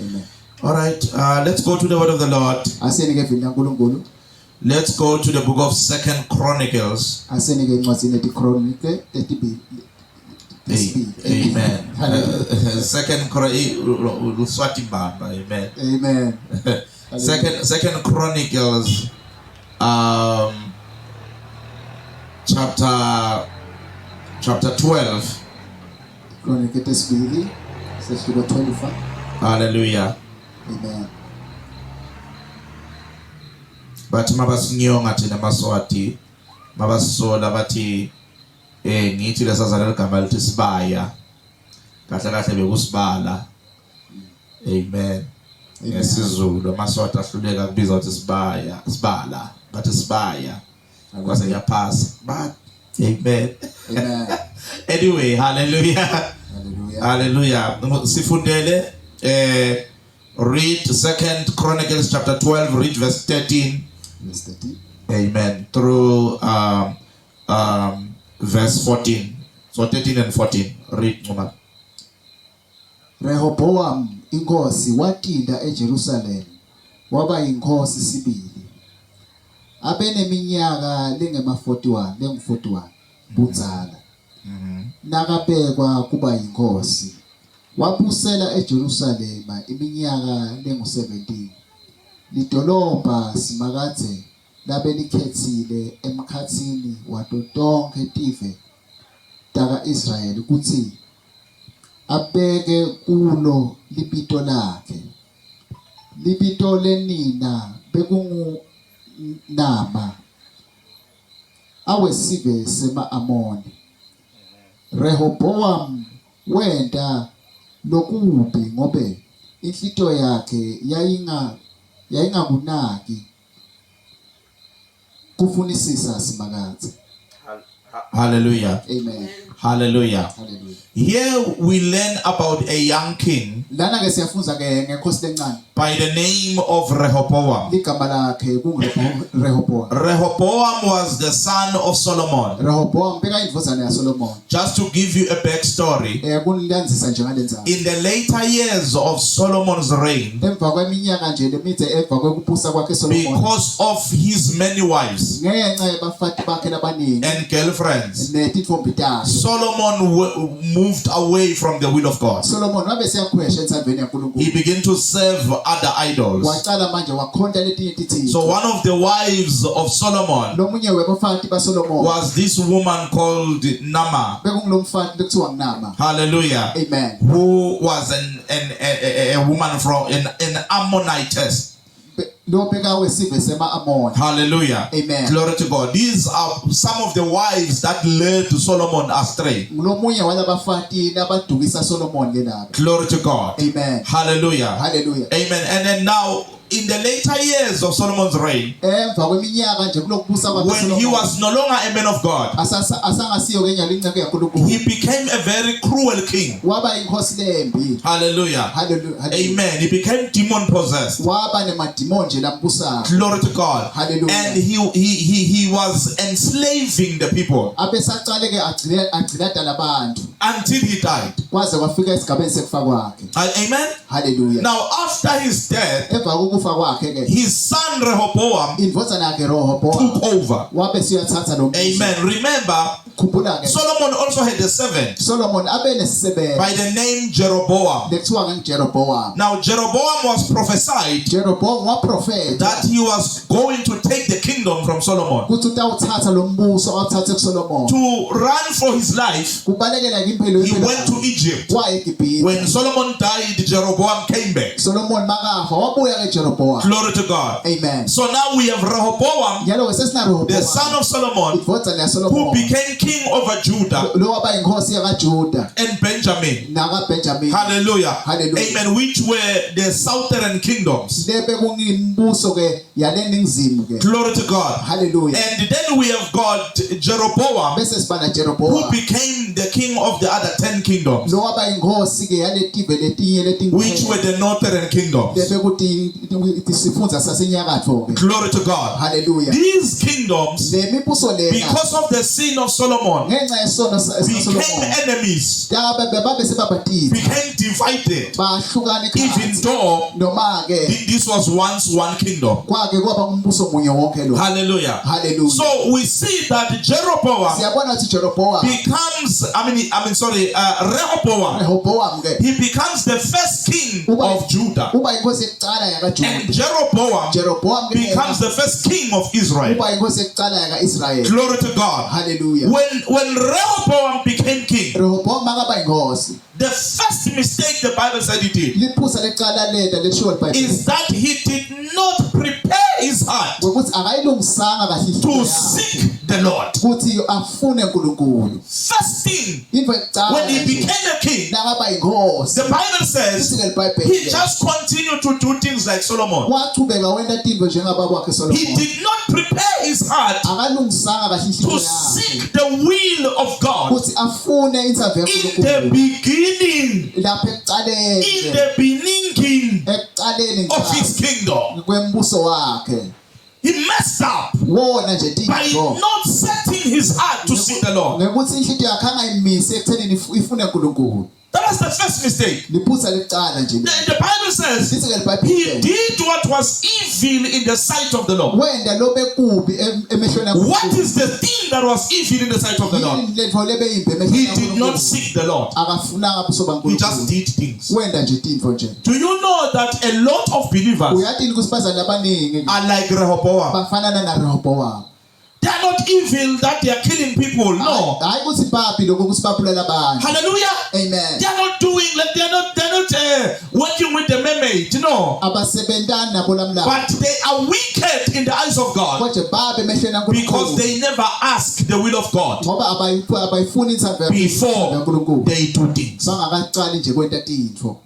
Amen. All right, let's go to the word of the Lord. Asenike vini kaNkulunkulu. Let's go to the book of 2 Chronicles. Asenike incwadi netikronike tetibili. Amen. Second Chronicles. Amen. Amen. Second Chronicles, chapter 12. Kronike tesibili, sesifika 25. Hallelujah. Amen. But mabasinyonga thina maswati mabasola bathi ngithi lesazalela igama lithi sibaya kahle kahle bekusibala. Amen. Ngesizulu amaswati ahluleka kubiza ukuthi sibala bathi sibaya kwase kuyaphasa but amen. Amen. Anyway, hallelujah. Hallelujah. Sifundele read 2 Chronicles chapter 12, read verse 13. Verse 13. Amen. Through verse 14. So 13 and 14. Read, Mama. Rehoboam inkosi watinda eJerusalem waba inkosi sibili. Abeneminyaka lengu-41 budzala. Nakabekwa kuba inkosi. Wabusela eJerusalema iminyaka lengu-17. Lidolobha simakadze labe likhethile emkhatsini wato tonke tive taka Israyeli kutsi abeke kulo libito lakhe. Libito lenina bekungu Nama awesive sema-Amoni. Rehoboam wenta lokubi ngobe inhlito yakhe yayingakunaki kufunisisa simakadze. Hallelujah. Amen. Hallelujah. Hallelujah. Here we learn about a young king Lana ke siyafunza ke ngenkosi lencane by the name of Rehoboam. ligama lakhe kungu-Rehoboam. Rehoboam was the son of Solomon. Rehoboam bekayindvozana yaSolomon. Just to give you a backstory, Kunilandzisa nje ngalendzaba. in the later years of Solomon's reign, Emva kweminyaka nje lemide emva kwekubusa kwakhe Solomon, because of his many wives ngenxa yabafati bakhe labaningi and girlfriends, netitfombi takhe, Solomon moved away from the will of God. Solomon wabe seyakhwesha entsandvweni yaNkulunkulu. He began to serve other idols. Wacala manje wakhonta letinye tititho. So one of the wives of Solomon Lomunye webafati baSolomon was this woman called Nama. bekungulomfati lekuthiwa nguNama. Hallelujah. Amen. Who was a woman from an Ammonitess. Lo bekawesive sema-Amoni. Hallelujah. Amen. Glory to God. These are some of the wives that led Solomon astray. Lomunye walabafati labadukisa Solomon ke lapha. Glory to God. Amen. Hallelujah. Hallelujah. Amen. And then now, in the later years of Solomon's reign, Emva kweminyaka nje kulokubusa kwakhe when he Solomon, was no longer a man of God, asangasiyo ke nyalinqeke yaNkulunkulu. he became a very cruel king. Waba inkosi lembi. Hallelujah. Hallelujah. Amen. He became demon possessed. Waba nemadimon nje lambusa. Glory to God. Hallelujah. And he was enslaving the people Abesaqale ke agcina dala abantu until he died. kwaze kwafika esigabeni sekufa kwakhe. Amen. Hallelujah. Now after his death, Emva kokufa kwakhe ke his son Rehoboam indvozana yakhe Rehoboam took over. wabe siyathatha lo mbuso. Amen. Remember, Khumbula ke Solomon also had a servant Solomon abe nesisebenzi by the name Jeroboam. lekuthiwa ngeJeroboam. Now Jeroboam was prophesied Jeroboam waprofeta that he was going to take the kingdom from Solomon, kuthi utawuthatha lo mbuso awuthathe kuSolomon. to run for his life. Kubalekela ke impilo He went to Egypt. waya eGibhithe. When Solomon died, Jeroboam came back. Solomon makafa wabuya ke Jeroboam. Glory to God. Amen. So now we have Rehoboam, Njalo ke sesina the Rehoboam son of Solomon, indvozana who yaSolomon became king over Judah lo waba inkosi yakaJuda and Benjamin. nakaBenjamin. Hallelujah. Hallelujah. Amen. Which were the southern kingdoms. Lebe kungimbuso ke yaleningizimu ke. Glory to God. Hallelujah. And then we have got Jeroboam, Bese sibana who Jeroboam became the king of of the other 10 kingdoms, lo waba inkosi ke yaletive letinye which were the northern kingdoms. lebekuthi isifundza sasenyakatho ke. Glory to God. Hallelujah. These kingdoms, Le mibuso lena because of the sin of Solomon, ngenxa yesono became saSolomon enemies, babe sebabhadile became divided, bahlukana even ikhathi though noma ke this was once one kingdom. kwake kwaba umbuso munye wonke lo. Hallelujah. Hallelujah. So we see that Jeroboam Siyabona ukuthi Jeroboam becomes, Rehoboam, Rehoboam ke he becomes the first king of Judah. uba inkosi yokuqala And yakaJuda. Jeroboam Jeroboam ke becomes the first king of Israel. uba inkosi yokuqala yakaIsrael. Glory to God. Hallelujah. When Rehoboam became king, Rehoboam makaba inkosi. the first mistake the Bible said he did Liphusa leqala leda leshiwo iBhayibheli is that he did not prepare his heart ukuthi akayilungisanga kahle to inhliziyo yakhe seek the Lord. ukuthi afune uNkulunkulu. First thing, Into yokuqala when he nje, became a king, nakaba inkosi the Bible says isike he iBhayibheli just continued to do things like Solomon. waqhubeka wenda into njengababa wakhe He Solomon. did not prepare his heart Akalungisanga kahle to inhliziyo yakhe seek the will of God ukuthi afune insavu in the yaNkulunkulu beginning, lapha in ekuqaleni the beginning ekuqaleni of his kingdom. kwembuso wakhe. He messed up Wona nje by tinto not setting his heart to seek the Lord. ngekuthi inhliziyo yakhe angayimise ekuthenini ifune uNkulunkulu. That was the first mistake. Liphutsa leqala nje The Bible says lisike he iBhayibheli did what was evil in the sight of the Lord. wenda lobe kubi emehlweni What is the thing that was evil in the sight of the Lord? lento lebe yimbi He emehlweni did not seek the Lord. akafunanga buso He just baNkulunkulu did things. wenda nje tinto nje. Do you know that a lot of believers Uyatini kusibazali abaningi are like Rehoboam? bafanana na Rehoboam. They are not evil that they are killing people. No. Hayi ukuthi babi lokho kusibaphulela abantu. Hallelujah. Amen. They are not doing like they're not working with the mermaid. No. Abasebentani nabo lamla. But they are wicked in the eyes of God Kodwa babi emehlweni kaNkulunkulu. because they never ask the will of God Ngoba abayifuni insavu before yaNkulunkulu. they do things. Bangakaqali nje kwenta tinto.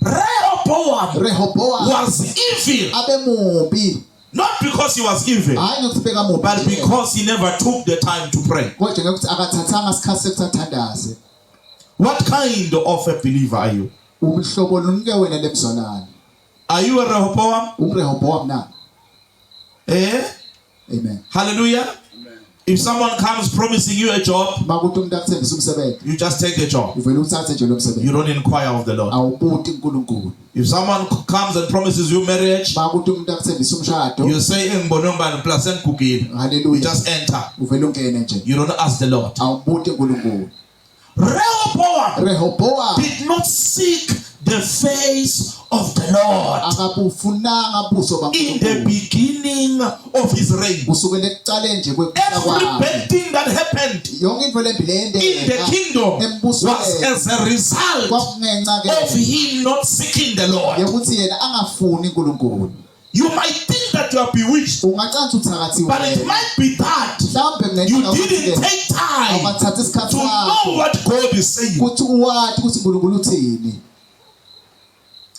Rehoboam Rehoboam was evil, abe mubi. not because he was evil, Hayi ngokuthi beka mubi. but because he never took the time to pray. Kodwa ngekuthi akathathanga isikhathi sekuthandaze. What kind of a believer are you? Umhlobo lunike wena lebuzalwane. Are you a Rehoboam? Rehoboam na. Eh? Amen. Hallelujah. If someone comes promising you a job, Makuthi umuntu akuthembisa umsebenzi. you just take the job. Uvela uthathe nje lo msebenzi. You don't inquire of the Lord. Awubuti uNkulunkulu. If someone comes and promises you marriage, Makuthi umuntu akuthembisa umshado. you say ngibonongani plus engigugile. You Hallelujah. just enter. Uvela ungene nje. You don't ask the Lord. Awubuti uNkulunkulu. Rehoboam Rehoboam did not seek the face of the Lord akabufunanga buso in the baNkulunkulu. beginning of his reign. Kusukela ekuqaleni nje kwekuqala Every kwakhe. bad thing that happened Yonke into lembi in the leyendeka kingdom was as a result kwakungenxa of ke him not seeking the Lord. yokuthi yena angafuni uNkulunkulu. You might think that you are bewitched, Ungacanga uthakathiwe. but it might be that Mhlawumbe you ngenxa didn't take time awathatha isikhathi to know sakho what God is saying. ukuthi uwathi ukuthi uNkulunkulu uthini.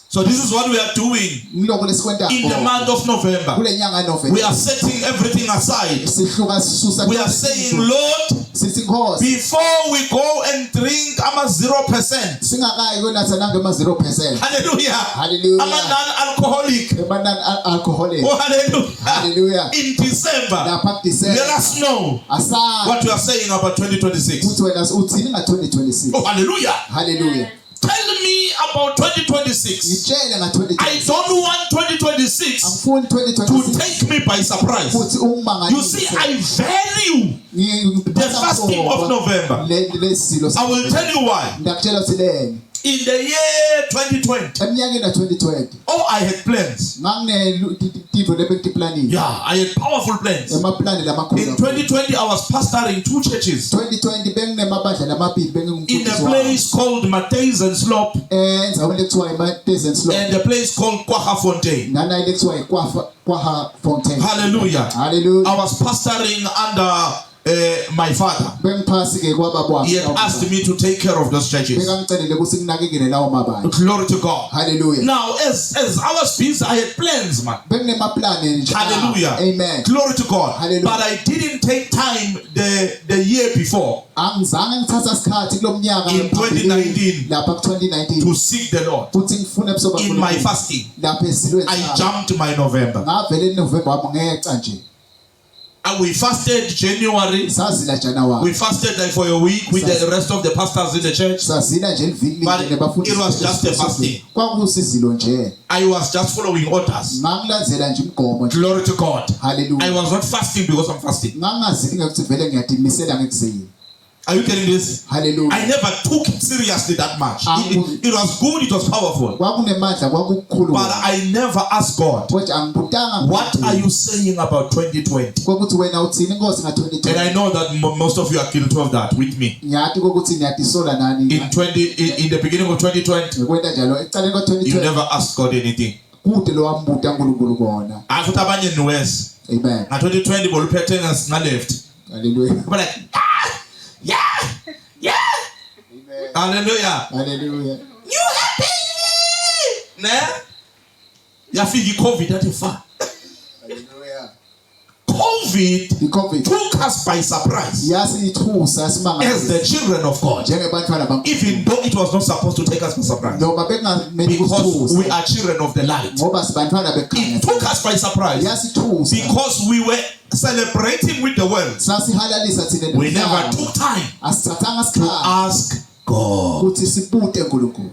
So this is what we are doing Ngiloko lesikwenta in the month of November. kule nyanga yaNovember. We are setting everything aside. Sihluka sisusa. We are saying, Lord, sithi Nkosi before we go and drink, I'm a 0%. singakayi konatha nangema 0%. Hallelujah. Hallelujah. I'm a non-alcoholic. Emanani alcoholic. Oh, hallelujah. Hallelujah. In December, Lapha December. let us know Asa what you are saying about 2026. ukuthi wena uthini nga 2026. Oh, hallelujah. Hallelujah. Tell me about 2026. Ngitshele nga I 2026. don't want 2026 Angifuni to 2026 take me by surprise. futhi You see, I value the fasting of November. lesilo. I will tell you why. Ndakutshela ukuthi leni In the year 2020, eminyakeni ka 2020 I had plans. nganginetipho lebentiplanini. Yeah, I had powerful plans. Emaplani In lamakhulu. 2020, I was pastoring 2 churches 2020 benginemabandla lamabili in a bengingumfundisi wawo. place called Matthews and Slope Endaweni lekuthiwa iMathews and Slope. and a place called Kwaha Fontaine. Nanayi lekuthiwa iKwaha Fontaine. Hallelujah. Hallelujah. I was pastoring under my father, bengiphasi ke kwababa he had asked me to take care of those churches. bekangicelele ukuthi nginakekele lawo mabandla. Glory to God. Hallelujah. Now, as I was busy, I had plans, man. Benginemaplane nje. Hallelujah. Amen. Glory to God. Hallelujah. But I didn't take time the year before Angizange ngithatha isikhathi kulomnyaka in 2019 lapha ku-2019 to seek the Lord. futhi ngifune ebusoba In my fasting, lapha esilweni I sami. jumped my November. Ngavele eNovember wami ngeca nje. And we fasted January. Sazila January. We fasted like for a week with the rest of the pastors in the church. Sazila nje elivini But linye nebafundisi. it was just a fasting. Kwakusizilo nje. I was just following orders. Ngangilandzela nje imigomo nje. Glory to God. Hallelujah. I was not fasting because I'm fasting. Ngangazili ngekuthi vele ngiyadimisela ngekuseni. Are you getting this? Hallelujah. I never took it seriously that much. It was good, it was powerful. Kwakunemandla kwakukhulu. But I never asked God, Kodwa angibutanga what are you saying about 2020? kokuthi wena uthini inkosi nga-2020. And I know that most of you are guilty of that with me. Ngiyathi kokuthi niyadisola nani In the beginning of 2020, ngikwenta njalo ekucaleni you kwa-2020 never asked God anything. kude lo wambuta uNkulunkulu kona. Futhi abanye niwes. Amen. Nga 2020 boluphethe nga left. Hallelujah. But like, yeah. Amen. Hallelujah. Hallelujah. You happy? Ne? Yafika i-COVID athi fa. Hallelujah. COVID took us by surprise yasithusa as yasimangala the children of God. njengebantwana bam Even though it was not supposed to take us by surprise. noma bekungamele Because kusithusa we are children of the light. ngoba sibantwana bekhanya It took us by surprise. yasithusa Because we were celebrating with the world. sasihalalisa thina We never took time asithathanga to isikhathi ask God. ukuthi sibude uNkulunkulu.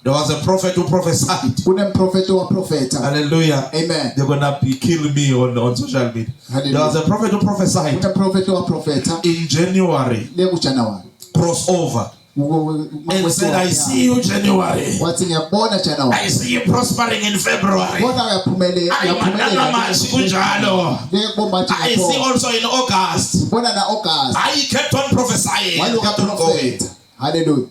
There was a prophet who prophesied. Kunemprofeti owaprofetha. Hallelujah. Amen. They're gonna kill me on social media. Hallelujah. There was a prophet who prophesied Kunemprofeti owaprofetha in January, lekuJanuary crossover, and said, I see you January. wathi ngiyabona January I see you prospering in February. bona uyaphumelela I see also in August. bona na August I kept on prophesying. Kept on going. Hallelujah.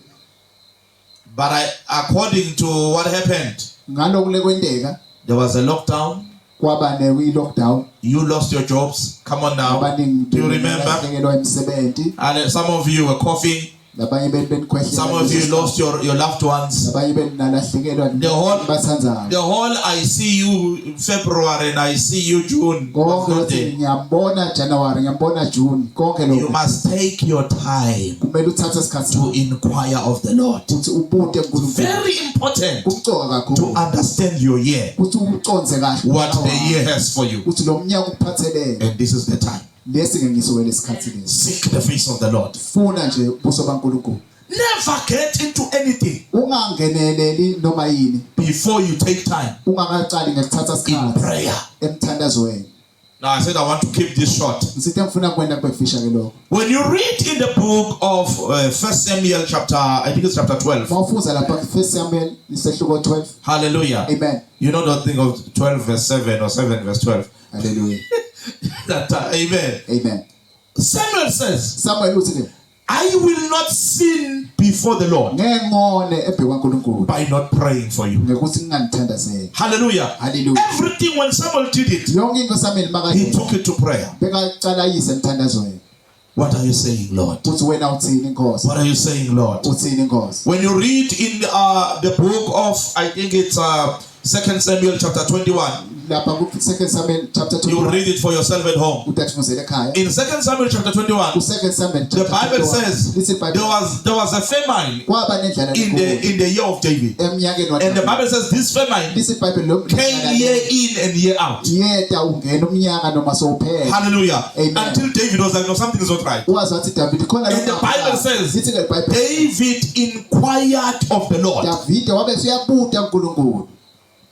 But according to what happened, Ngaloku lekwendeka there was a lockdown. kwaba ne-lockdown. You lost your jobs. Come on now. Abaningi Do you remember? bengelwa imisebenzi. And some of you were coughing. Labanye benikhwehlela. Some of you lost your loved ones. Labanye benalahlekelwa The whole bathandayo. I see you February and I see you June. Konke ukuthi ngiyambona January ngiyambona June konke You lokho must take your time kumele uthathe isikhathi to inquire of the Lord. ukuthi ubude uNkulunkulu. Very important Kucoka to kakhulu understand your year, ukuthi uconze kahle what the year has for you. ukuthi lo mnyaka ukuphathelene And this is the time. lesi ngengiso lesikhathi lesi. Seek the face of the Lord. Funa nje ubuso baNkulunkulu. Never get into anything Ungangeneleli noma yini before you take time ungakaqali ngekuthatha in isikhathi prayer. emthandazweni. Now I said I want to keep this short. Ngisithe ngifuna kwenda kwefisha ke lokho. When you read in the book of 1 Samuel chapter, I think it's chapter 12. Mawufuza lapha ku1 Samuel isehluko 12. Hallelujah. Amen. You know that thing of 12 verse 7 or 7 verse 12. Hallelujah. Amen. Amen. Samuel says, Samuel uthi ke I will not sin before the Lord ngengone ebhekwa uNkulunkulu by not praying for you. ngekuthi ngingandithandazela. Hallelujah. Hallelujah. Everything when Samuel did it, Yonke into Samuel he makade took it to prayer. bekaqala yise emthandazweni. What are you saying, Lord? Uthi wena uthini inkosi? What are you saying, Lord? Uthini inkosi? When you read in the book of, I think it's 2 Samuel chapter 21, Lapha ku2 Samuel chapter you 21. read it for yourself at home. Utathifuzele ekhaya. In 2 Samuel chapter 21, Ku2 Samuel the Bible says lithi iBhayibheli there was a famine kwaba nendlela in the year of David. emnyakeni wa And the Bible says this famine lithi iBhayibheli lo came year in and year out. yeta ungena umnyaka noma sowuphela. Hallelujah. Amen. Until David was like, no, something is not right. Wazi wathi David khona And the Bible says, lithi ke iBhayibheli David inquired of the Lord. David wabe uyabuda uNkulunkulu.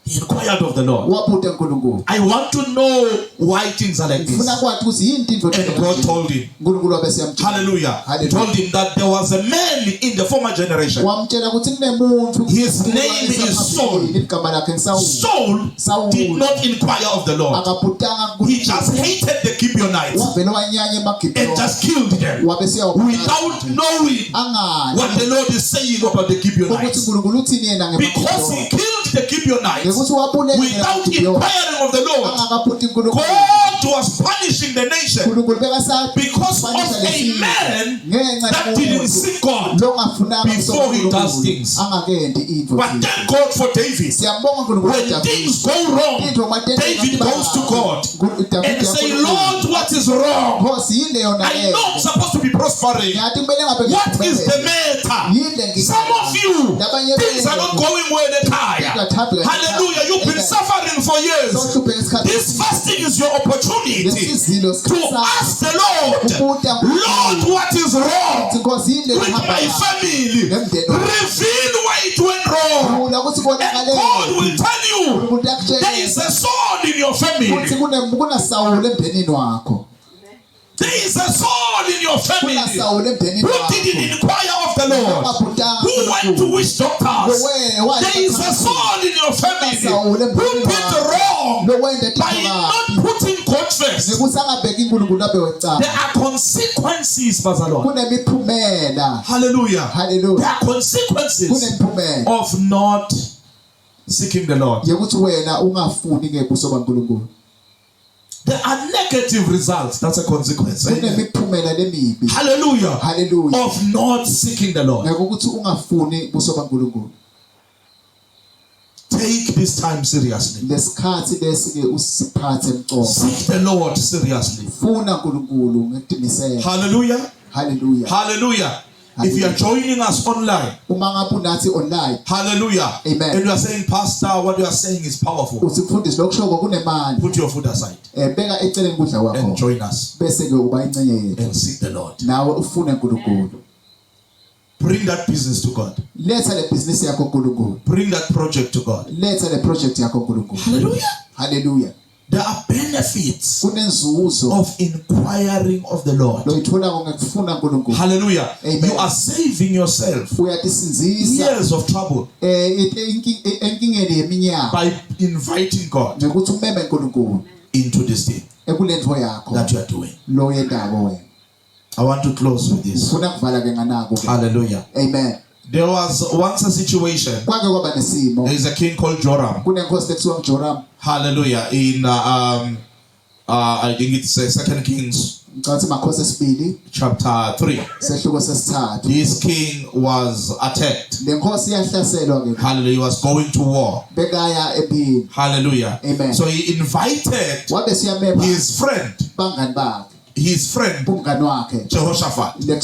He inquired of the Lord. Wabuda uNkulunkulu. I want to know why things are like this. Ufuna kwathi ukuthi yini into And God told him, uNkulunkulu wabe siyamtshela. hallelujah. He told him that there was a man in the former generation. Wamtshela ukuthi kunemuntu His name is Saul. igama lakhe ngiSaul. Saul did not inquire of the Lord. Akabudanga He just hated the Gibeonites wavela wanyanya and emagibhelo just killed them wabe siya without knowing angani what the Lord is saying about the ukuthi Gibeonites. uNkulunkulu uthini yena Because he killed the Gibeonites ngekuthi wabulele without uGibiyoni, inquiring of the Lord. angakaphuthi uNkulunkulu. God was punishing the nation uNkulunkulu bekasathi because of kufanisa a lesizwe man ngenxa that didn't yomuntu seek God. lo ongafunanga before he uNkulunkulu, does things. angakenti into But thile. thank God for David. Siyambonga uNkulunkulu When David. things go wrong, Into matende David goes to God David and say, yakhuluma. Lord, what is wrong? Nkosi yile yona I know I'm le. supposed to be prospering. Ngathi kumele ngabe What is the matter? Some of you, things are not going well at higher. Hallelujah. You've been suffering for years. This fasting is your opportunity to ask the Lord, Lord, what is wrong with my family? Reveal where it went wrong. And God will tell you there is a sword in your family. There is a soul in your family who didn't inquire of the Lord, who went to witch doctors. There is a soul in your family who did wrong by not putting God first. There are consequences, Bazalwa. Hallelujah. There are consequences of not seeking the Lord. There are negative results. That's a consequence. Hallelujah. Of not seeking the Lord. Take this time seriously. Seek the Lord seriously. Hallelujah. Hallelujah. If you are joining us online, hallelujah, amen, and you are saying, Pastor, what you are saying is powerful, put your foot aside and join us and seek the Lord. Bring that business to God. Bring that project to God. Hallelujah. There are benefits of inquiring of the Lord. Hallelujah. Amen. You are saving yourself years of trouble by inviting God into this thing that you are doing. I want to close with this. Hallelujah. Amen. There was once a situation. There is a king called Joram. Hallelujah. In I think it's 2 Kings chapter 3. This king was attacked. Hallelujah. He was going to war. Hallelujah. Amen. So he invited his friend, Jehoshaphat, the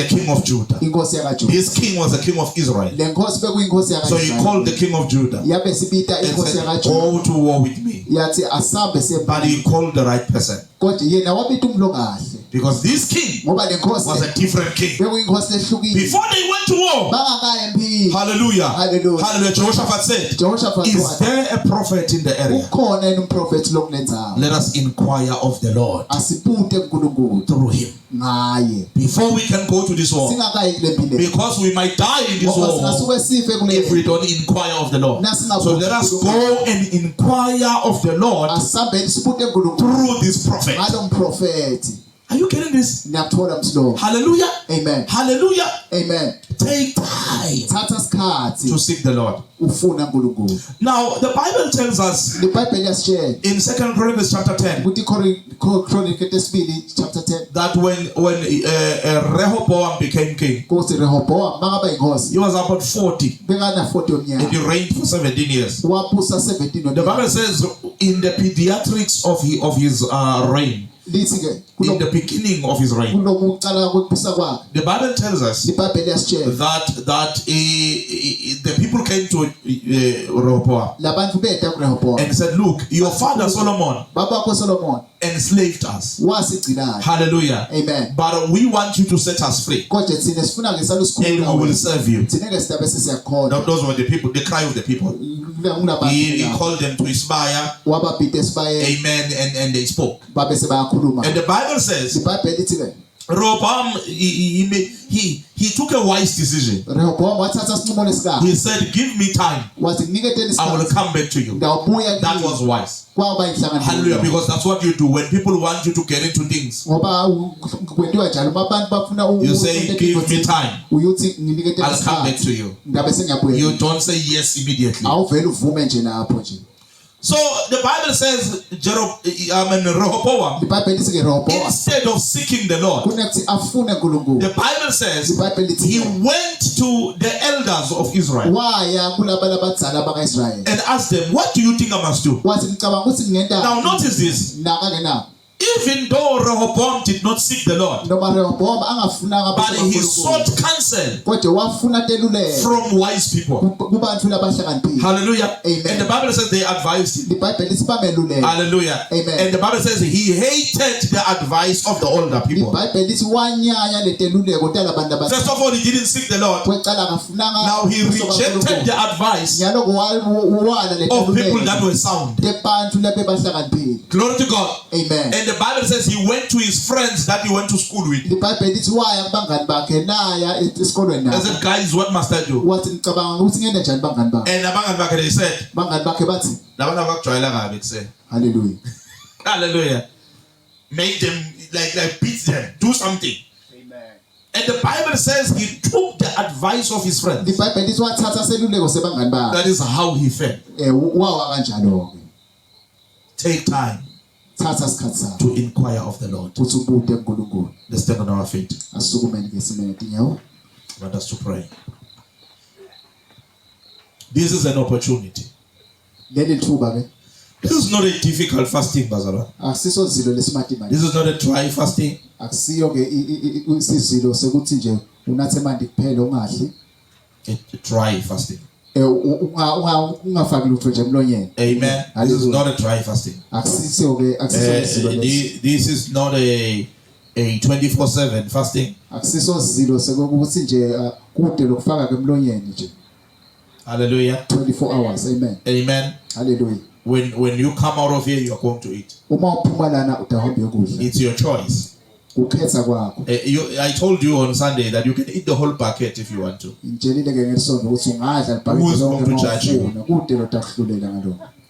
king of Judah. This king was the king of Israel. So he called the king of Judah and said, go to war with me. But he called the right person. Because this king was a different king. Before they went to war, hallelujah, hallelujah, Jehoshaphat said, is there a prophet in the area? Let us inquire of the Lord through him before we can go to this war, because we might die in this war if we don't inquire of the Lord. So let us go and inquire of the Lord through this prophet. Are you getting this? Hallelujah. Amen. Hallelujah. Amen. Take time to seek the Lord. Now the Bible tells us in 2 Chronicles chapter 10 that when Rehoboam became king, he was about 40 and he reigned for 17 years. The Bible says in the pediatrics of his reign, in the beginning of his reign, the Bible tells us that the people came to Rehoboam and said, look, your father Solomon enslaved us. Hallelujah. Amen. But we want you to set us free and we will serve you. Those were the people, the cry of the people. He called them to inspire. Amen. And they spoke. And the Bible says Rehoboam, he took a wise decision. He said, give me time. I will come back to you. That was wise. Hallelujah. Because that's what you do when people want you to get into things. You say, give me time. I'll come back to you. You don't say yes immediately. So the Bible says Rehoboam, instead of seeking the Lord, the Bible says he went to the elders of Israel and asked them, what do you think I must do? Now notice this. Even though Rehoboam did not seek the Lord, but he sought counsel from wise people. Hallelujah. Amen. And the Bible says they advised him. Hallelujah. Amen. And the Bible says he hated the advice of the older people. First of all, he didn't seek the Lord. Now he rejected the advice of people that were sound. Glory to God. Amen. And the Bible says he went to his friends that he went to school with. I said, guys, what must I do? And they said, hallelujah. Hallelujah. Make them like beat them, do something. Amen. And the Bible says he took the advice of his friends. That is how he felt. Take time to inquire of the Lord. Let's stand on our feet. I want us to pray. This is an opportunity. This is not a difficult fasting, Bazara. This is not a dry fasting. A dry fasting. Amen. This is not a dry fasting. This is not a 24/7 fasting. Hallelujah. 24 hours. Amen. Amen. Hallelujah. When you come out of here, you are going to eat. It's your choice. I told you on Sunday that you can eat the whole bucket if you want to. Who's going to judge you?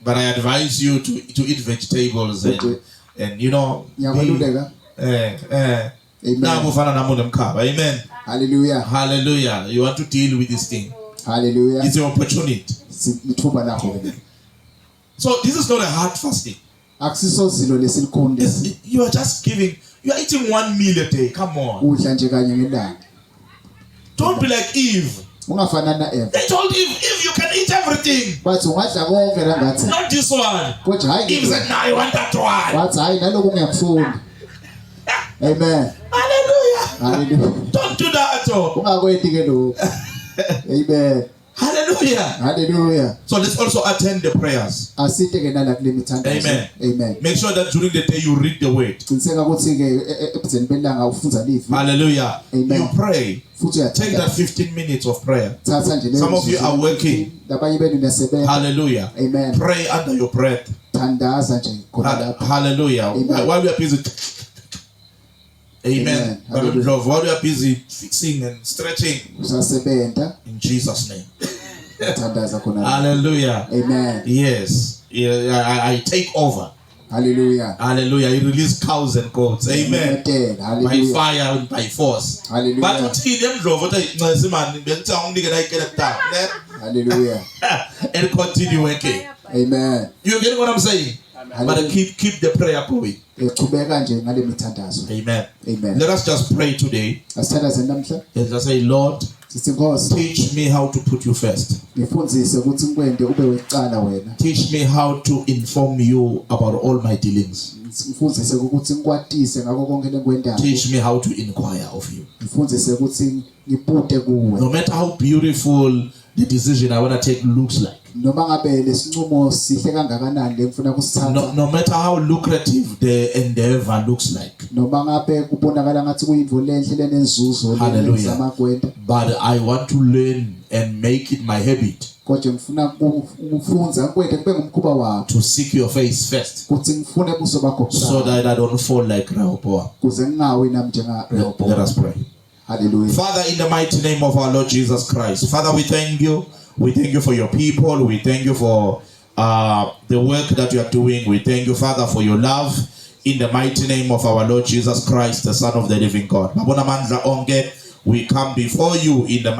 But I advise you to eat vegetables and you know. Amen. Amen. Hallelujah. Hallelujah. You want to deal with this thing. Hallelujah. It's your opportunity. So this is not a hard fasting. You are just giving. You are eating one meal a day. Come on. Don't be like Eve. They told Eve, if you can eat everything. Not this one. Eve said, no, I want that one. Amen. Hallelujah. Don't do that. Amen. Hallelujah. Hallelujah. So let's also attend the prayers. Amen. Amen. Make sure that during the day you read the word. Hallelujah. Amen. You pray. Take that 15 minutes of prayer. Some of you are working. Hallelujah. Amen. Pray under your breath. Hallelujah. Amen. While we are busy. Amen. While we are busy fixing and stretching. In Jesus' name. Hallelujah. Amen. Yes. Yeah, I take over. Hallelujah. Hallelujah. He released cows and goats. Amen. By fire and by force. Hallelujah. But hallelujah. And continue working. Amen. You get what I'm saying? But keep the prayer going. Amen. Amen. Let us just pray today. Let us say, Lord, teach me how to put you first. Teach me how to inform you about all my dealings. Teach me how to inquire of you. No matter how beautiful the decision I want to take looks like. No matter how lucrative the endeavor looks like. Hallelujah. But I want to learn and make it my habit kodwa ngifuna ukufunza ngikwethe kube ngumkhuba wakho to seek your face first, kuthi ngifune ubuso bakho so that I don't fall like Rehoboam. kuze ngingawi nami njenga Rehoboam. Let us pray. Hallelujah. Father, in the mighty name of our Lord Jesus Christ, Father, we thank you. We thank you for your people. We thank you for the work that you are doing. We thank you, Father, for your love. In the mighty name of our Lord Jesus Christ, the Son of the living God. We come before you in the